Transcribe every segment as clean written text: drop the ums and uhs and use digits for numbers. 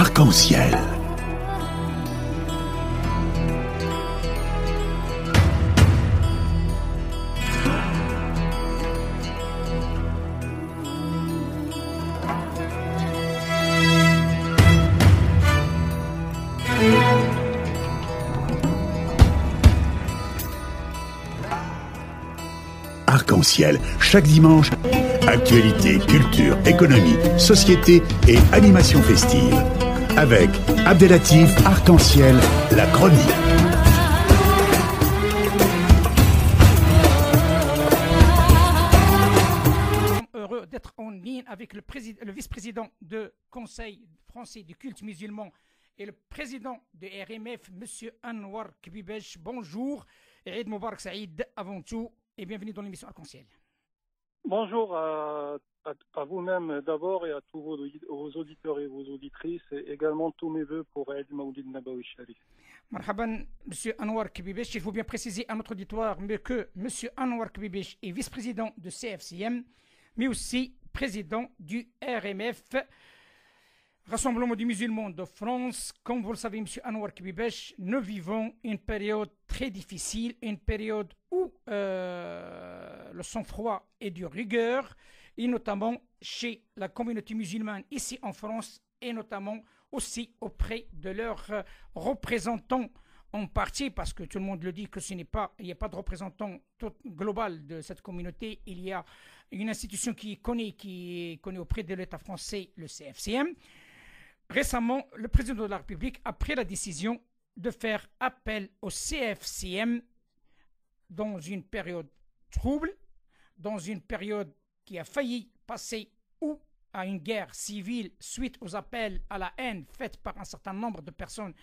Arc-en-ciel. Arc-en-ciel, chaque dimanche, actualité, culture, économie, société et animation festive. Avec Abdelatif Arc-en-ciel, la chronique. Heureux d'être en ligne avec le vice-président du Conseil français du culte musulman et le président de RMF, M. Anwar Kbibesh. Bonjour, Eid Moubarak Saïd avant tout et bienvenue dans l'émission Arc-en-ciel. Bonjour à vous-même d'abord et à tous vos auditeurs et vos auditrices et également tous mes voeux pour Eid Maoulid Nabawi Sharif. Marhaban, M. Anwar Kbibesh. Il faut bien préciser à notre auditoire que M. Anwar Kbibesh est vice-président de CFCM, mais aussi président du RMF, Rassemblement des musulmans de France. Comme vous le savez, M. Anwar Kbibesh, nous vivons une période très difficile, une période où le sang-froid est de rigueur, et notamment chez la communauté musulmane ici en France, et notamment aussi auprès de leurs représentants en partie, parce que tout le monde le dit que il n'y a pas de représentant global de cette communauté. Il y a une institution qui est connue auprès de l'État français, le CFCM. Récemment, le président de la République a pris la décision de faire appel au CFCM dans une période trouble, dans une période qui a failli passer ou à une guerre civile suite aux appels à la haine faits par un certain nombre de personnes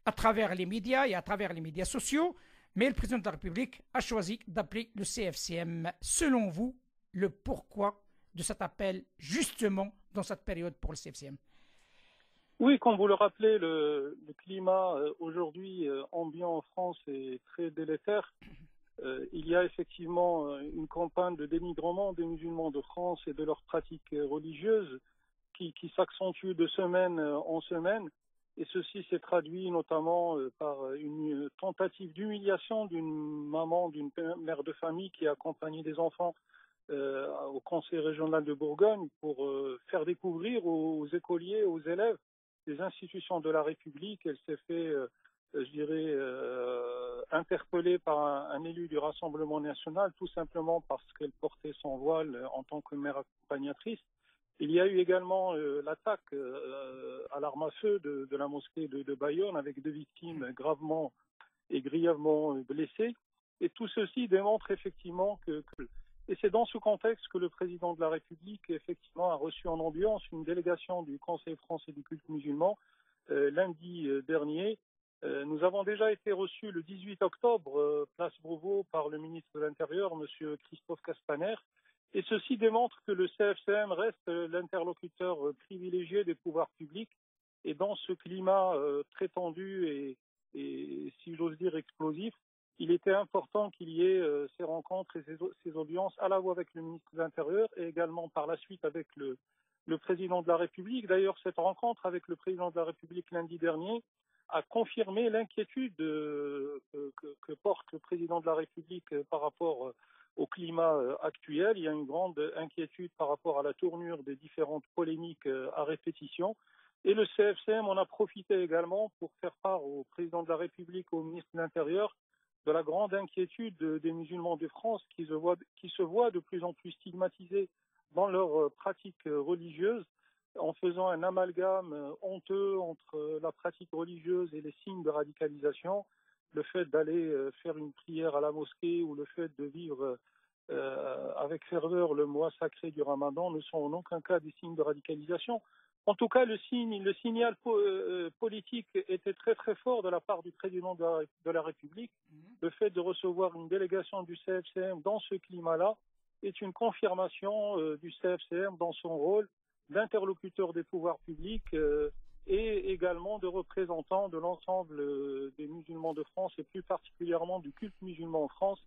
à travers les médias et à travers les médias sociaux. Mais le président de la République a choisi d'appeler le CFCM. Selon vous, le pourquoi de cet appel justement dans cette période pour le CFCM? Oui, comme vous le rappelez, le climat aujourd'hui ambiant en France est très délétère. Il y a effectivement une campagne de dénigrement des musulmans de France et de leurs pratiques religieuses qui s'accentue de semaine en semaine. Et ceci s'est traduit notamment par une tentative d'humiliation d'une maman, d'une mère de famille qui a accompagné des enfants au Conseil régional de Bourgogne pour faire découvrir aux écoliers, aux élèves des institutions de la République. Elle s'est fait, interpellée par un élu du Rassemblement national, tout simplement parce qu'elle portait son voile en tant que mère accompagnatrice. Il y a eu également l'attaque à l'arme à feu de la mosquée de Bayonne avec 2 victimes gravement et grièvement blessées. Et tout ceci démontre effectivement et c'est dans ce contexte que le président de la République effectivement a reçu en ambiance une délégation du Conseil français du culte musulman lundi dernier. Nous avons déjà été reçus le 18 octobre, place Beauvau, par le ministre de l'Intérieur, M. Christophe Castaner. Et ceci démontre que le CFCM reste l'interlocuteur privilégié des pouvoirs publics. Et dans ce climat très tendu et si j'ose dire explosif, il était important qu'il y ait ces rencontres et ces audiences à la fois avec le ministre de l'Intérieur et également par la suite avec le président de la République. D'ailleurs, cette rencontre avec le président de la République lundi dernier a confirmé l'inquiétude que porte le président de la République par rapport au climat actuel. Il y a une grande inquiétude par rapport à la tournure des différentes polémiques à répétition. Et le CFCM en a profité également pour faire part au président de la République, au ministre de l'Intérieur, de la grande inquiétude des musulmans de France qui se voient de plus en plus stigmatisés dans leurs pratiques religieuses, en faisant un amalgame honteux entre la pratique religieuse et les signes de radicalisation. Le fait d'aller faire une prière à la mosquée ou le fait de vivre avec ferveur le mois sacré du Ramadan ne sont en aucun cas des signes de radicalisation. En tout cas, le signal politique était très très fort de la part du président de la République. Le fait de recevoir une délégation du CFCM dans ce climat-là est une confirmation du CFCM dans son rôle d'interlocuteur des pouvoirs publics et également de représentant de l'ensemble des musulmans de France et plus particulièrement du culte musulman en France.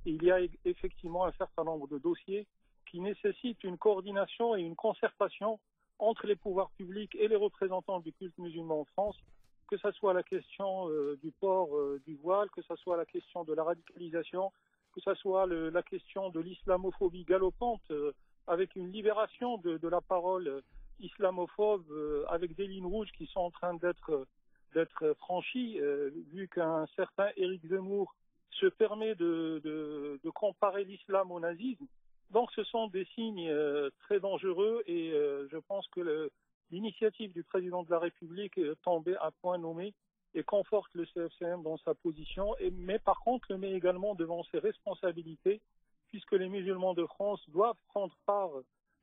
Et il y a effectivement un certain nombre de dossiers qui nécessitent une coordination et une concertation entre les pouvoirs publics et les représentants du culte musulman en France, que ce soit la question du port du voile, que ce soit la question de la radicalisation, que ce soit la question de l'islamophobie galopante, avec une libération de la parole islamophobe, avec des lignes rouges qui sont en train d'être franchies, vu qu'un certain Éric Zemmour se permet de comparer l'islam au nazisme. Donc ce sont des signes très dangereux et je pense que l'initiative du président de la République est tombée à point nommé et conforte le CFCM dans sa position, mais par contre le met également devant ses responsabilités, puisque les musulmans de France doivent prendre part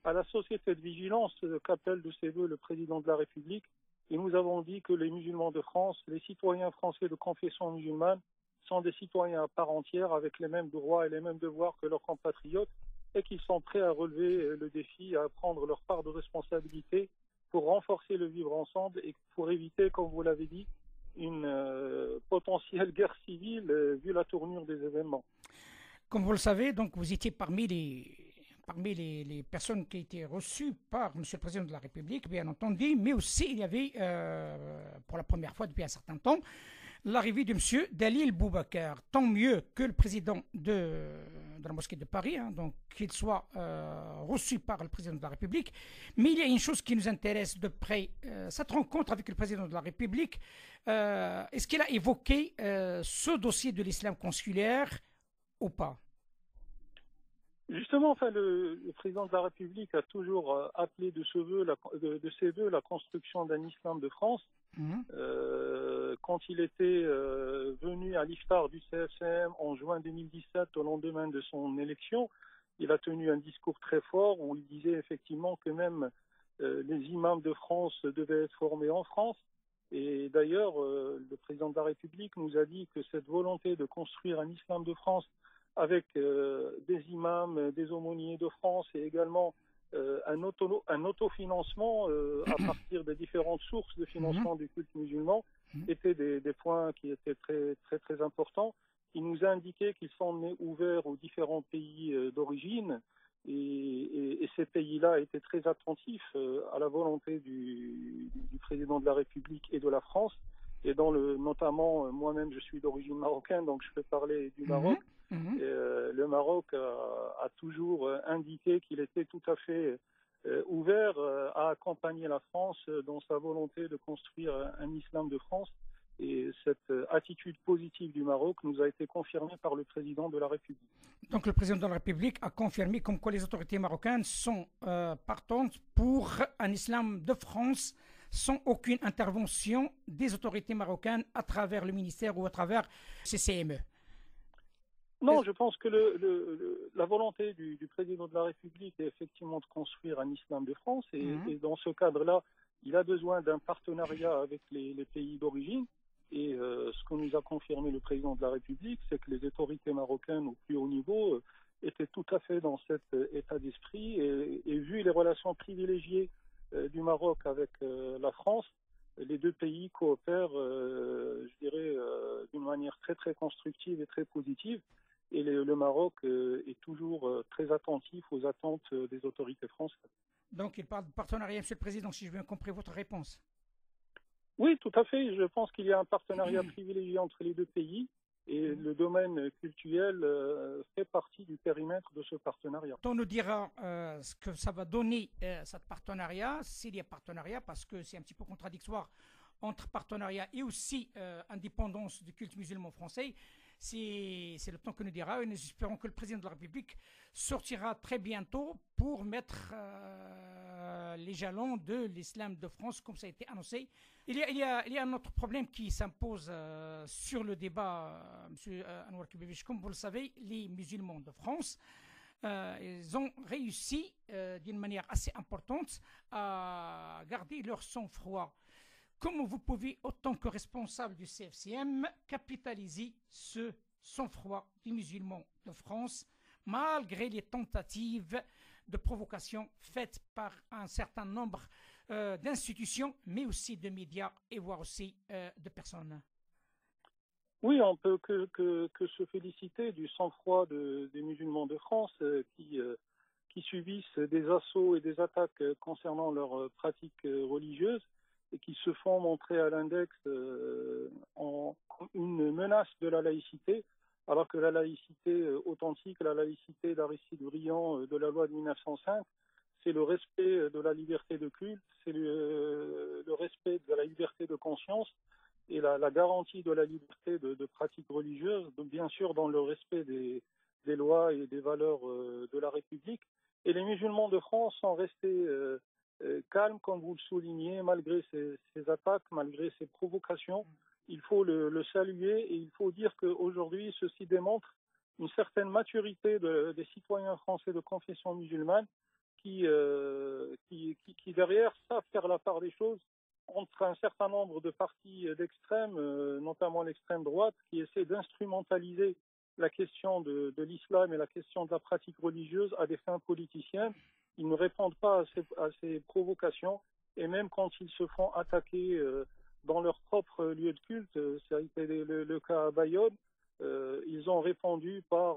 à la société de vigilance qu'appelle de ses voeux le président de la République. Et nous avons dit que les musulmans de France, les citoyens français de confession musulmane, sont des citoyens à part entière avec les mêmes droits et les mêmes devoirs que leurs compatriotes et qu'ils sont prêts à relever le défi, à prendre leur part de responsabilité pour renforcer le vivre ensemble et pour éviter, comme vous l'avez dit, une potentielle guerre civile vu la tournure des événements. Comme vous le savez, donc vous étiez parmi les personnes qui étaient reçues par M. le Président de la République, bien entendu, mais aussi il y avait, pour la première fois depuis un certain temps, l'arrivée de M. Dalil Boubacar. Tant mieux que le président de la mosquée de Paris, donc qu'il soit reçu par le président de la République. Mais il y a une chose qui nous intéresse de près, cette rencontre avec le président de la République. Est-ce qu'il a évoqué ce dossier de l'islam consulaire ou pas? Justement, le président de la République a toujours appelé de ses voeux la construction d'un islam de France. Quand il était venu à l'iftar du CFCM en juin 2017, au lendemain de son élection, il a tenu un discours très fort où il disait effectivement que même les imams de France devaient être formés en France. Et d'ailleurs, le président de la République nous a dit que cette volonté de construire un islam de France avec des imams, des aumôniers de France et également un autofinancement à partir des différentes sources de financement du culte musulman étaient des points qui étaient très, très, très importants. Il nous a indiqué qu'ils sont ouverts aux différents pays d'origine et ces pays-là étaient très attentifs à la volonté du président de la République et de la France. Et notamment, moi-même, je suis d'origine marocaine, donc je peux parler du Maroc. Le Maroc a toujours indiqué qu'il était tout à fait ouvert à accompagner la France dans sa volonté de construire un islam de France. Et cette attitude positive du Maroc nous a été confirmée par le président de la République. Donc le président de la République a confirmé comme quoi les autorités marocaines sont partantes pour un islam de France sans aucune intervention des autorités marocaines à travers le ministère ou à travers CCME. Non, je pense que la volonté du président de la République est effectivement de construire un islam de France et dans ce cadre-là, il a besoin d'un partenariat avec les pays d'origine. Et ce que nous a confirmé le président de la République, c'est que les autorités marocaines au plus haut niveau étaient tout à fait dans cet état d'esprit. Et vu les relations privilégiées du Maroc avec la France, les deux pays coopèrent, je dirais, d'une manière très très constructive et très positive. Et le Maroc est toujours très attentif aux attentes des autorités françaises. Donc il parle de partenariat, Monsieur le Président, si je bien compris votre réponse. Oui, tout à fait. Je pense qu'il y a un partenariat privilégié entre les deux pays et le domaine culturel fait partie du périmètre de ce partenariat. On nous dira ce que ça va donner, ce partenariat, s'il y a partenariat, parce que c'est un petit peu contradictoire entre partenariat et aussi indépendance du culte musulman français. C'est le temps que nous dira et nous espérons que le président de la République sortira très bientôt pour mettre les jalons de l'islam de France comme ça a été annoncé. Il y a un autre problème qui s'impose sur le débat, M. Anouar Kibibich. Comme vous le savez, les musulmans de France, ils ont réussi d'une manière assez importante à garder leur sang-froid. Comment vous pouvez, autant que responsable du CFCM, capitaliser ce sang-froid des musulmans de France, malgré les tentatives de provocation faites par un certain nombre d'institutions, mais aussi de médias et voire aussi de personnes? Oui, on peut que se féliciter du sang-froid des musulmans de France qui subissent des assauts et des attaques concernant leurs pratiques religieuses et qui se font montrer à l'index en une menace de la laïcité, alors que la laïcité authentique, la laïcité d'Aristide Briand de la loi de 1905, c'est le respect de la liberté de culte, c'est le respect de la liberté de conscience et la garantie de la liberté de pratique religieuse, donc bien sûr dans le respect des lois et des valeurs de la République. Et les musulmans de France sont restés calmes, comme vous le soulignez, malgré ces attaques, malgré ces provocations. Il faut le saluer et il faut dire qu'aujourd'hui, ceci démontre une certaine maturité des citoyens français de confession musulmane qui derrière savent faire la part des choses entre un certain nombre de partis d'extrême, notamment l'extrême droite, qui essaient d'instrumentaliser la question de l'islam et la question de la pratique religieuse à des fins politiciennes. Ils ne répondent pas à ces provocations et même quand ils se font attaquer dans leur propre lieu de culte, ça a été le cas à Bayonne, ils ont répondu par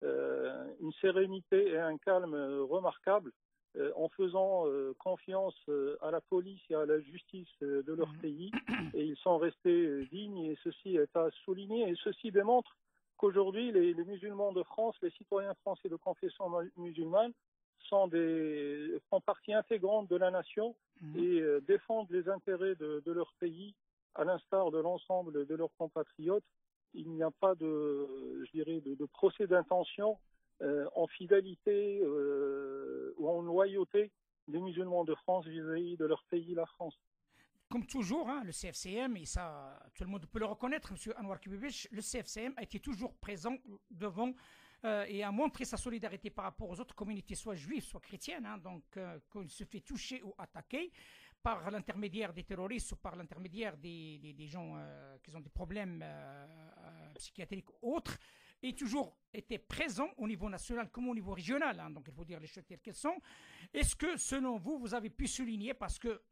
une sérénité et un calme remarquables en faisant confiance à la police et à la justice de leur pays et ils sont restés dignes et ceci est à souligner et ceci démontre qu'aujourd'hui les musulmans de France, les citoyens français de confession musulmane font partie intégrante de la nation et défendent les intérêts de leur pays à l'instar de l'ensemble de leurs compatriotes. Il n'y a pas de procès d'intention en fidélité ou en loyauté des musulmans de France vis-à-vis de leur pays, la France. Comme toujours, hein, le CFCM, et ça, tout le monde peut le reconnaître, M. Anouar Kibibish, le CFCM a été toujours présent devant et a montré sa solidarité par rapport aux autres communautés, soit juives, soit chrétiennes. Hein, donc, quand il se fait toucher ou attaquer par l'intermédiaire des terroristes ou par l'intermédiaire des gens qui ont des problèmes psychiatriques ou autres, et toujours été présent au niveau national comme au niveau régional. Hein, donc, il faut dire les choses telles qu'elles sont. Est-ce que, selon vous, vous avez pu souligner, parce que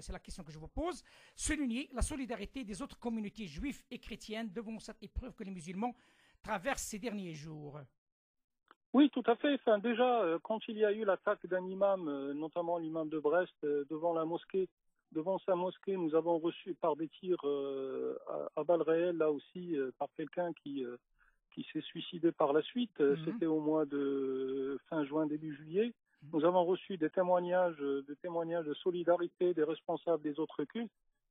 c'est la question que je vous pose, souligner la solidarité des autres communautés juives et chrétiennes devant cette épreuve que les musulmans traversent ces derniers jours? Oui, tout à fait. Enfin, déjà, quand il y a eu l'attaque d'un imam, notamment l'imam de Brest, devant sa mosquée, nous avons reçu par des tirs à balles réelles, là aussi, par quelqu'un qui s'est suicidé par la suite. C'était au mois de fin juin, début juillet. Nous avons reçu des témoignages de solidarité des responsables des autres cultes.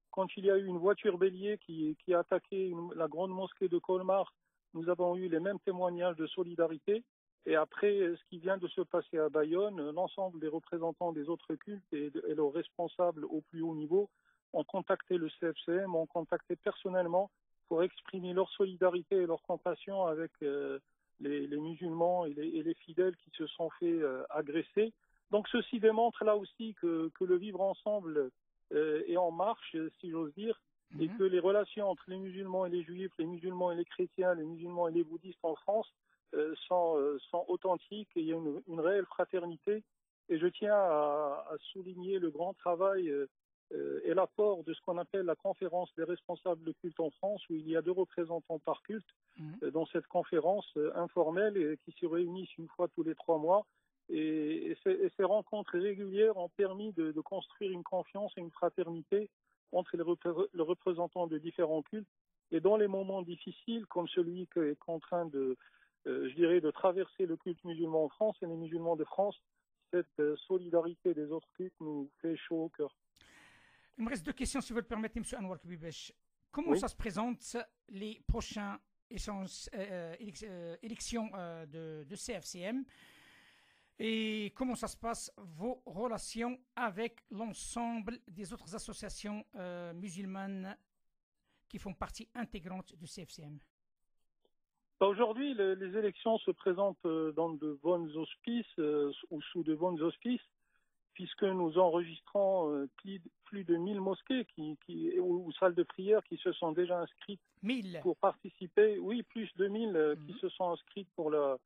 Quand il y a eu une voiture bélier qui a attaqué la grande mosquée de Colmar, nous avons eu les mêmes témoignages de solidarité. Et après ce qui vient de se passer à Bayonne, l'ensemble des représentants des autres cultes et leurs responsables au plus haut niveau ont contacté le CFCM, ont contacté personnellement pour exprimer leur solidarité et leur compassion avec les musulmans et les fidèles qui se sont fait agresser. Donc ceci démontre là aussi que le vivre ensemble est en marche, si j'ose dire, et que les relations entre les musulmans et les juifs, les musulmans et les chrétiens, les musulmans et les bouddhistes en France sont authentiques et il y a une réelle fraternité. Et je tiens à souligner le grand travail et l'apport de ce qu'on appelle la conférence des responsables de culte en France, où il y a 2 représentants par culte dans cette conférence informelle et qui se réunissent une fois tous les 3 mois. Et ces rencontres régulières ont permis de construire une confiance et une fraternité entre les représentants de différents cultes. Et dans les moments difficiles, comme celui qu'est en train de traverser le culte musulman en France et les musulmans de France, cette solidarité des autres cultes nous fait chaud au cœur. Il me reste 2 questions, si vous le permettez, M. Anouar Kibibish. Comment ça se présente les prochaines élections de CFCM et comment ça se passe vos relations avec l'ensemble des autres associations musulmanes qui font partie intégrante du CFCM? Aujourd'hui, les élections se présentent dans de bons auspices ou sous de bons auspices, puisque nous enregistrons plus de 1000 mosquées ou salles de prière qui se sont déjà inscrites 1000 pour participer. Oui, plus de 1000 qui se sont inscrites pour la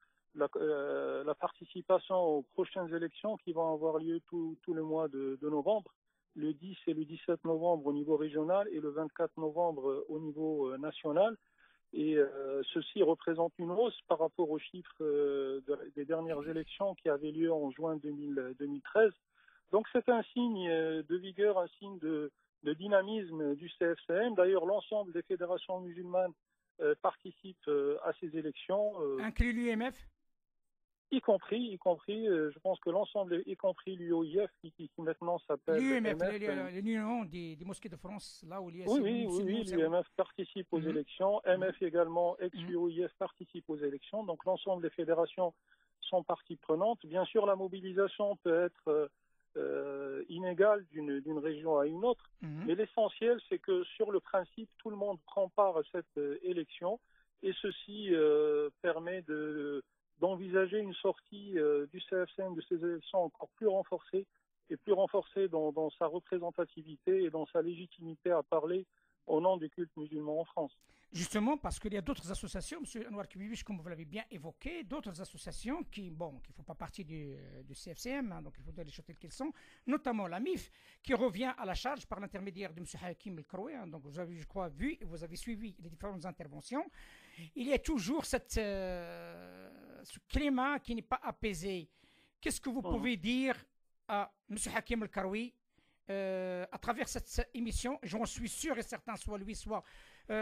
participation aux prochaines élections qui vont avoir lieu tout le mois de novembre, le 10 et le 17 novembre au niveau régional et le 24 novembre au niveau national. Et ceci représente une hausse par rapport aux chiffres des dernières élections qui avaient lieu en juin 2013. Donc c'est un signe de vigueur, un signe de dynamisme du CFCM. D'ailleurs, l'ensemble des fédérations musulmanes participent à ces élections. Inclus l'UMF? Y compris, je pense que l'ensemble, y compris l'UOIF, qui maintenant s'appelle l'UMF, l'Union des mosquées de France, là où l'IS. Oui, l'UMF participe aux élections, MF également, ex-UOIF participe aux élections, donc l'ensemble des fédérations sont parties prenantes. Bien sûr, la mobilisation peut être inégale d'une région à une autre, mais l'essentiel, c'est que sur le principe, tout le monde prend part à cette élection, et ceci permet d'envisager une sortie du CFCM de ces élections encore plus renforcée dans sa représentativité et dans sa légitimité à parler au nom du culte musulman en France. Justement, parce qu'il y a d'autres associations, M. Anouar Kibibich, comme vous l'avez bien évoqué, d'autres associations qui ne font pas partie du CFCM, hein, donc il faudrait les choisir quelles sont, notamment la MIF, qui revient à la charge par l'intermédiaire de M. Hakim El-Karoui. Hein, donc vous avez, je crois, vu et vous avez suivi les différentes interventions. Il y a toujours ce climat qui n'est pas apaisé. Qu'est-ce que vous pouvez dire à M. Hakim El-Karoui à travers cette émission? J'en suis sûr et certain, soit lui, soit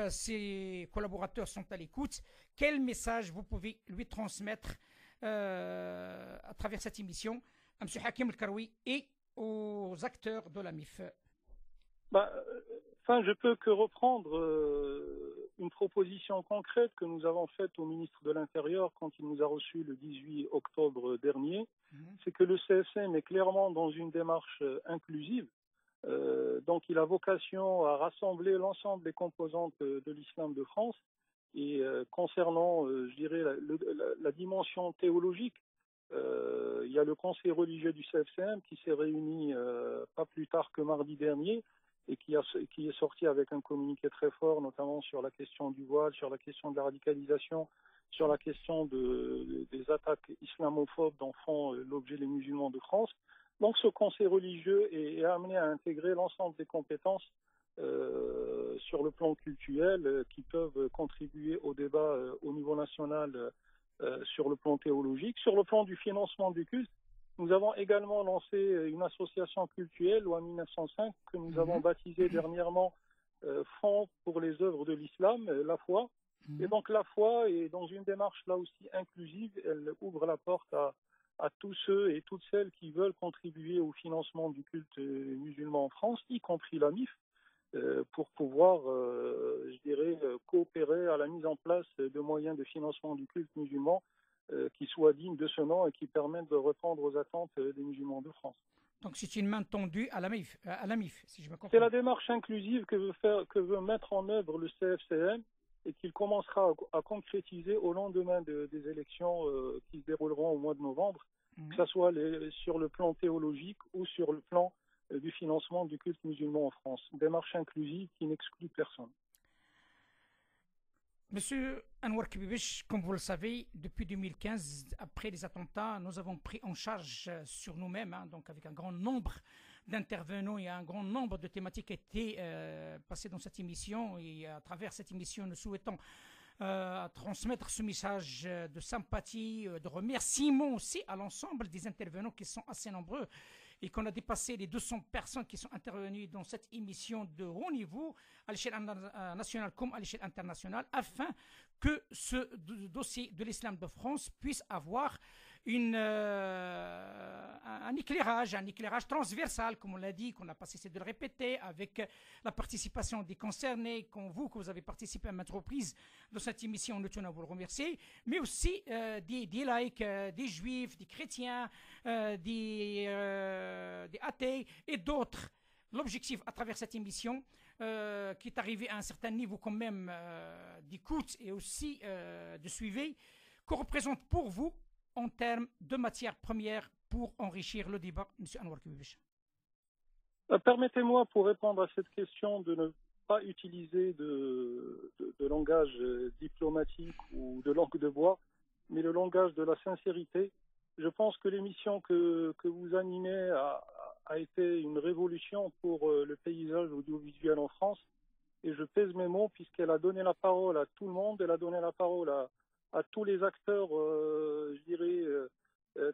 ses collaborateurs sont à l'écoute. Quel message vous pouvez lui transmettre à travers cette émission à M. Hakim El-Karoui et aux acteurs de la MIF? Je peux que reprendre une proposition concrète que nous avons faite au ministre de l'Intérieur quand il nous a reçus le 18 octobre dernier. C'est que le CFCM est clairement dans une démarche inclusive. Donc il a vocation à rassembler l'ensemble des composantes de l'islam de France. Et concernant, je dirais, la dimension théologique, il y a le conseil religieux du CFCM qui s'est réuni pas plus tard que mardi dernier et qui est sorti avec un communiqué très fort, notamment sur la question du voile, sur la question de la radicalisation, sur la question des attaques islamophobes dont font l'objet les musulmans de France. Donc ce conseil religieux est amené à intégrer l'ensemble des compétences sur le plan culturel qui peuvent contribuer au débat au niveau national sur le plan théologique. Sur le plan du financement du culte, nous avons également lancé une association cultuelle en 1905 que nous avons baptisée dernièrement Fonds pour les œuvres de l'islam, la foi. Et donc la foi est dans une démarche là aussi inclusive, elle ouvre la porte à tous ceux et toutes celles qui veulent contribuer au financement du culte musulman en France, y compris la MIF, pour pouvoir, je dirais, coopérer à la mise en place de moyens de financement du culte musulman qui soient dignes de ce nom et qui permettent de répondre aux attentes des musulmans de France. Donc c'est une main tendue à la MIF, si je me comprends. C'est la démarche inclusive que veut mettre en œuvre le CFCM et qu'il commencera à concrétiser au lendemain des élections qui se dérouleront au mois de novembre, que ce soit sur le plan théologique ou sur le plan du financement du culte musulman en France. Démarche inclusive qui n'exclut personne. Monsieur Anouar Kibibich, comme vous le savez, depuis 2015, après les attentats, nous avons pris en charge sur nous-mêmes, donc avec un grand nombre d'intervenants et un grand nombre de thématiques qui étaient passées dans cette émission. Et à travers cette émission, nous souhaitons transmettre ce message de sympathie, de remerciement aussi à l'ensemble des intervenants qui sont assez nombreux et qu'on a dépassé les 200 personnes qui sont intervenues dans cette émission de haut niveau à l'échelle nationale comme à l'échelle internationale, afin que ce dossier de l'islam de France puisse avoir un éclairage transversal, comme on l'a dit, qu'on n'a pas cessé de le répéter, avec la participation des concernés, que vous avez participé à maintes reprises dans cette émission, nous tenons à vous le remercier, mais aussi des laïcs, des juifs, des chrétiens, des athées et d'autres. L'objectif à travers cette émission, qui est arrivé à un certain niveau quand même d'écoute et aussi de suivi, que représente pour vous en termes de matières premières pour enrichir le débat, M. Anouar Kibibich? Permettez-moi, pour répondre à cette question, de ne pas utiliser de langage diplomatique ou de langue de bois, mais le langage de la sincérité. Je pense que l'émission que vous animez a été une révolution pour le paysage audiovisuel en France. et je pèse mes mots puisqu'elle a donné la parole à tout le monde, elle a donné la parole à tous les acteurs, je dirais,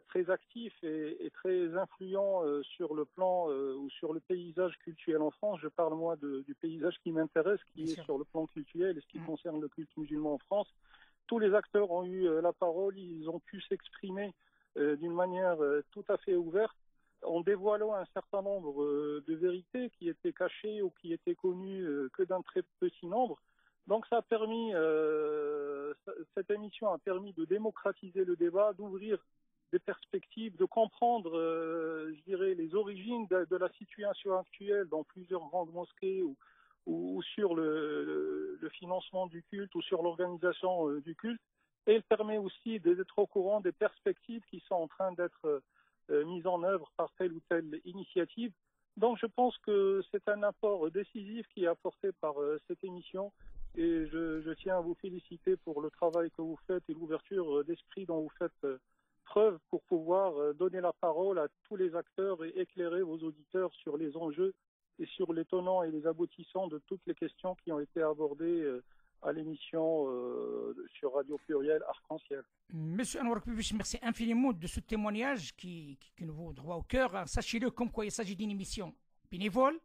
très actifs et très influents sur le plan ou sur le paysage culturel en France. Je parle moi du paysage qui m'intéresse, qui est sur le plan culturel et ce qui concerne le culte musulman en France. Tous les acteurs ont eu la parole, ils ont pu s'exprimer d'une manière tout à fait ouverte, en dévoilant un certain nombre de vérités qui étaient cachées ou qui étaient connues que d'un très petit nombre. Donc ça a permis, cette émission a permis de démocratiser le débat, d'ouvrir des perspectives, de comprendre, je dirais, les origines de la situation actuelle dans plusieurs grandes mosquées ou sur le financement du culte ou sur l'organisation du culte. Et elle permet aussi d'être au courant des perspectives qui sont en train d'être mises en œuvre par telle ou telle initiative. Donc je pense que c'est un apport décisif qui est apporté par cette émission et je tiens à vous féliciter pour le travail que vous faites et l'ouverture d'esprit dont vous faites preuve pour pouvoir donner la parole à tous les acteurs et éclairer vos auditeurs sur les enjeux et sur les tenants et les aboutissants de toutes les questions qui ont été abordées à l'émission sur Radio Pluriel Arc-en-Ciel. Monsieur Anouar Kbibish, merci infiniment de ce témoignage qui nous vaut droit au cœur. Sachez-le comme quoi il s'agit d'une émission bénévole,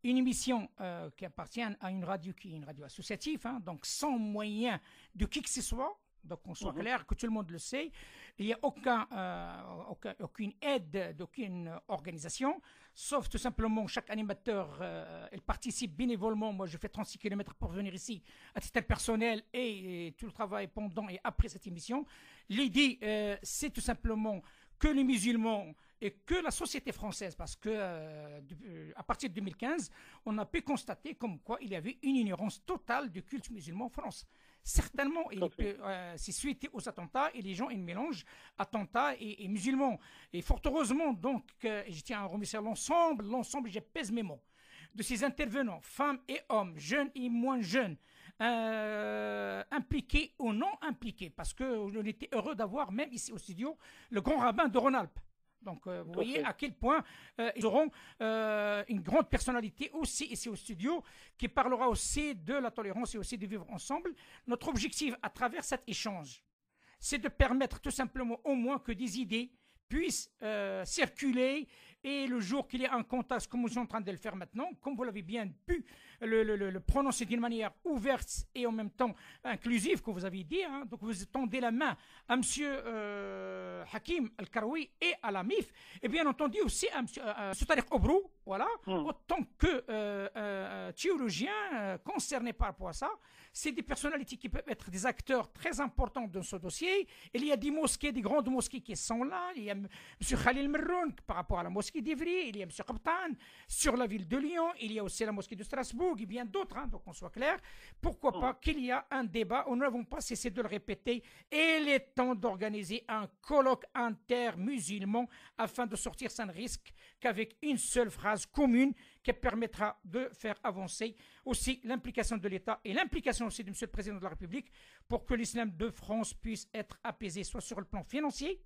une émission qui appartient à une radio qui est une radio associative, hein, donc sans moyen de qui que ce soit. Donc qu'on soit clair, que tout le monde le sait. Il n'y a aucune aide d'aucune organisation, sauf tout simplement chaque animateur, il participe bénévolement. Moi, je fais 36 km pour venir ici à titre personnel et tout le travail pendant et après cette émission. L'idée, c'est tout simplement que les musulmans et que la société française, parce que à partir de 2015, on a pu constater comme quoi il y avait une ignorance totale du culte musulman en France. Certainement, c'est suite aux attentats et les gens ils mélangent attentats et musulmans. Et fort heureusement, donc, je tiens à remercier l'ensemble, je pèse mes mots, de ces intervenants, femmes et hommes, jeunes et moins jeunes, impliqués ou non impliqués, parce qu'on était heureux d'avoir même ici au studio le grand rabbin de Rhône-Alpes. Donc, vous voyez à quel point ils auront une grande personnalité aussi ici au studio qui parlera aussi de la tolérance et aussi de vivre ensemble. Notre objectif à travers cet échange, c'est de permettre tout simplement au moins que des idées puissent circuler et le jour qu'il y a un contact, comme nous sommes en train de le faire maintenant, comme vous l'avez bien pu le prononcer d'une manière ouverte et en même temps inclusive, que vous avez dit, hein, donc vous tendez la main à M. Hakim Al-Karoui et à la MIF, et bien entendu aussi à M. Tariq Obrou, voilà, autant que théologiens concernés par rapport à ça. C'est des personnalités qui peuvent être des acteurs très importants dans ce dossier. Il y a des mosquées, des grandes mosquées qui sont là. Il y a M. Khalil Merroun par rapport à la mosquée d'Ivry. Il y a M. Kaptan sur la ville de Lyon. Il y a aussi la mosquée de Strasbourg et bien d'autres. Hein, donc on soit clair. Pourquoi pas qu'il y a un débat. Nous n'avons pas cessé de le répéter. Et il est temps d'organiser un colloque inter-musulman afin de sortir sans risque qu'avec une seule phrase commune qui permettra de faire avancer aussi l'implication de l'État et l'implication aussi de M. le Président de la République pour que l'islam de France puisse être apaisé, soit sur le plan financier,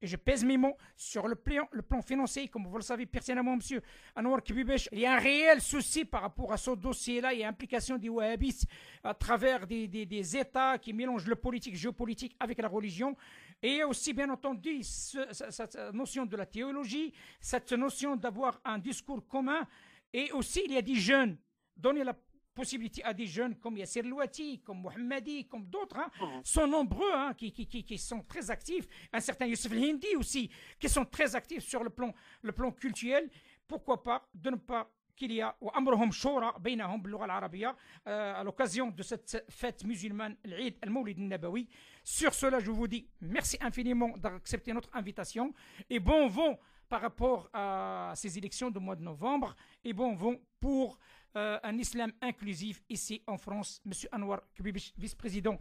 et je pèse mes mots, sur le plan financier, comme vous le savez personnellement, M. Anouar Kbibish, il y a un réel souci par rapport à ce dossier-là, il y a implication des wahhabistes à travers des États qui mélangent le politique, géopolitique avec la religion, et aussi bien entendu cette notion de la théologie, cette notion d'avoir un discours commun, et aussi il y a des jeunes, donner la possibilité à des jeunes comme Yasser Louati, comme Mohammadi, comme d'autres, hein, sont nombreux, hein, qui sont très actifs. Un certain Youssef El-Hindi aussi, qui sont très actifs sur le plan culturel. Pourquoi pas de ne pas qu'il y a وأمرهم شورى بينهم باللغة العربية à l'occasion de cette fête musulmane, l'Eid al-Mawlid al-Nabawi. Sur cela, je vous dis merci infiniment d'accepter notre invitation et bon vent par rapport à ces élections du mois de novembre et bon vent pour un islam inclusif ici en France. Monsieur Anouar Kbibish, vice-président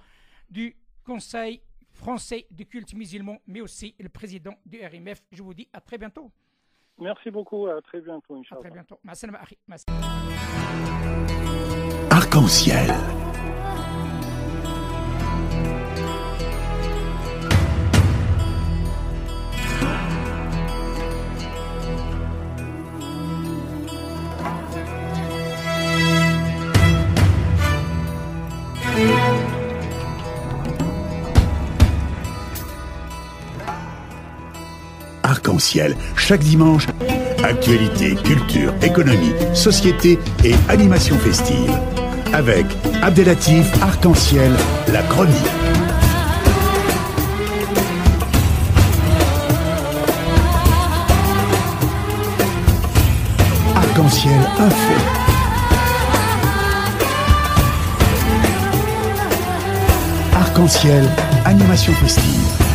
du Conseil français du culte musulman, mais aussi le président du RMF. Je vous dis à très bientôt. Merci beaucoup, à très bientôt, Inch'Allah. À très bientôt. Arc-en-ciel. Arc-en-Ciel, chaque dimanche. Actualité, culture, économie, société et animation festive. Avec Abdelatif Arc-en-Ciel, la chronique. Arc-en-Ciel Info. Arc-en-Ciel, animation festive.